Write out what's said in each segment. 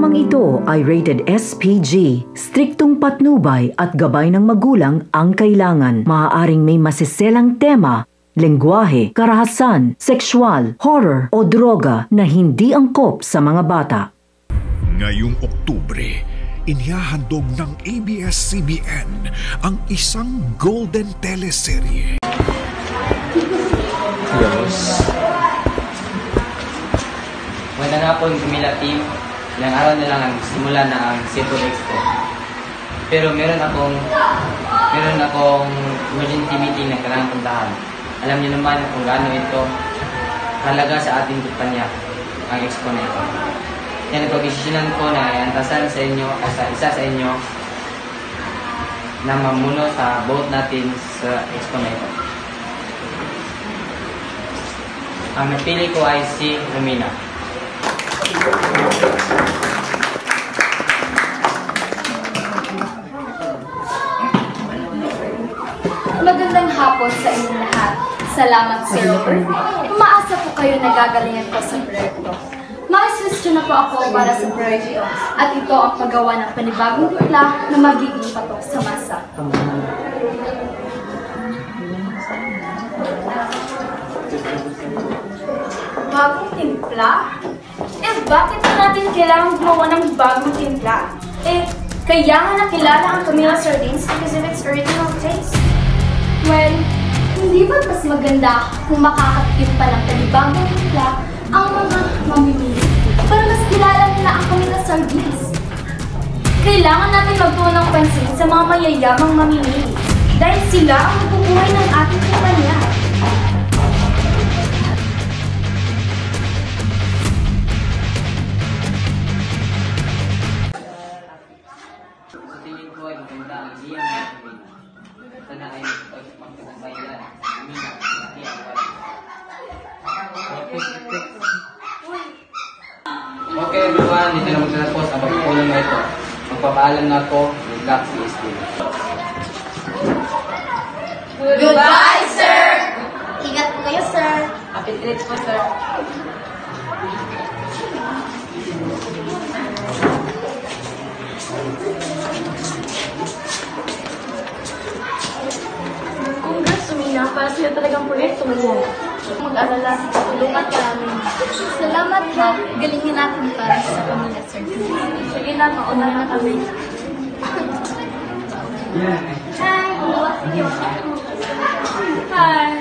Programang ito ay rated SPG. Striktong patnubay at gabay ng magulang ang kailangan. Maaaring may masiselang tema, lengguwahe, karahasan, sexual, horror o droga na hindi angkop sa mga bata. Ngayong Oktubre, inihahandog ng ABS-CBN ang isang golden teleserye. Magandang hapon, Camila Team. Ilang araw na lang ang simula na ang Cebu Expo. Pero meron akong emergency meeting na kailangan puntahan. Alam niyo naman kung gaano ito halaga sa ating kumpanya, ang expo na ito. Kaya napag-desisyonan ko na iantasan sa inyo o sa isa sa inyo na mamuno sa boat natin sa expo na ito. Ang napili ko ay si Romina. Magandang hapon sa inyong lahat. Salamat, Sir Robert. Umaasa po kayo na gagalingan ko sa proyekto. Mag-assist na po ako para sa proyekto at ito ang paggawa ng panibagong timpla na magiging patok sa masa. Bagong timpla? Bakit na natin kailangan gumawa ng bagong timpla? Kaya nga nakilala ang Camila Sardines because of its original taste. Well, hindi ba mas maganda kung makakatikim pa ng panibagong timpla ang mga mamimili para mas kilala nila ang Camila Sardines? Kailangan natin magtuon ng pansin sa mga mayayamang mamimili dahil sila ang magbubuhay ng ating kumpanya. Okay everyone, dito na magtatapos ang pagpupulong na ito. Magpapaalam na ako with Black CST. Goodbye, sir! Ingat po kayo, sir. Happy trips po, sir. Congrats, Sumina. Para sila talagang proyekto mo yan. Mag-alala, tulungan ka namin. Salamat ha. Galingin natin para sa Camila Sardines. Sige na, mauna na kami. Hi! Hi!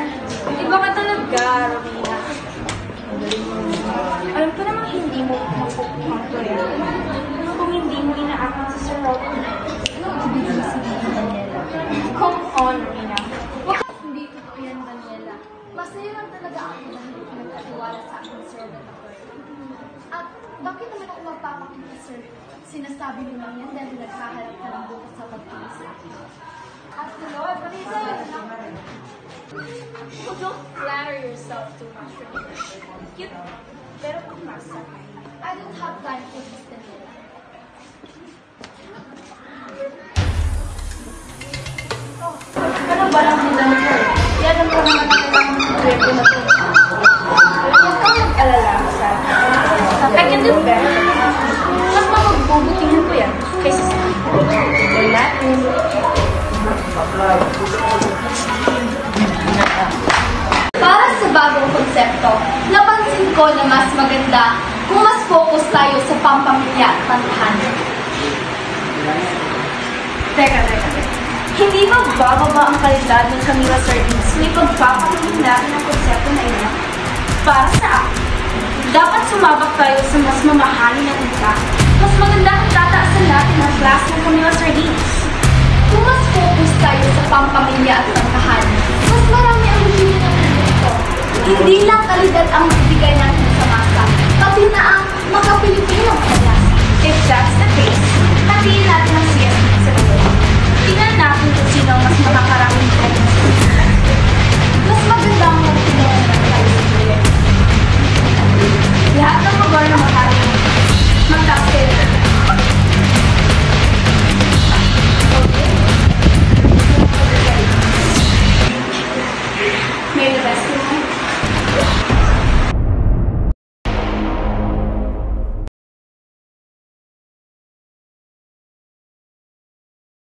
Iba ka talaga, Romina. Alam ko namang hindi mo mapupunang to yan. Kung hindi mo ina-act sa Sir Robert. Ibig sabihin, Daniela. Come on, Romina. Hindi ko po yan, Daniela. Masaya lang talaga ako dahil nagkatiwala sa aking servant ako. At bakit naman ako magpapakita, sir? Sinasabi mo lang yan dahil naghaharap ka ng bukas sa pagkilis sa akin. At the Lord, what is it? Don't flatter yourself too much, Romina. Cute, pero pumasa. I don't have time for this, Daniela. Ano ba lang sila nito? Yan ang naman na kailangan ng proyekto na ito. Huwag kang mag-alala sa I can do better. Mas magbubutihan ko yan kaysa sa akin. Wala. Para sa bagong konsepto, napansin ko na mas maganda kung mas focus tayo sa pampamilya at pantahanan. Teka. Hindi ba bababa ang kalidad ng Camila Sardines may pagpapatuloy natin ang konsepto na ito? Para sa akin, dapat sumabak tayo sa mas mamahalin na timpla. Mas maganda kung tataasan natin ang class ng Camila Sardines. Kung mas focus tayo sa pampamilya at pangkahan, mas marami ang bibili ng produkto. Hindi lang kalidad ang bibigay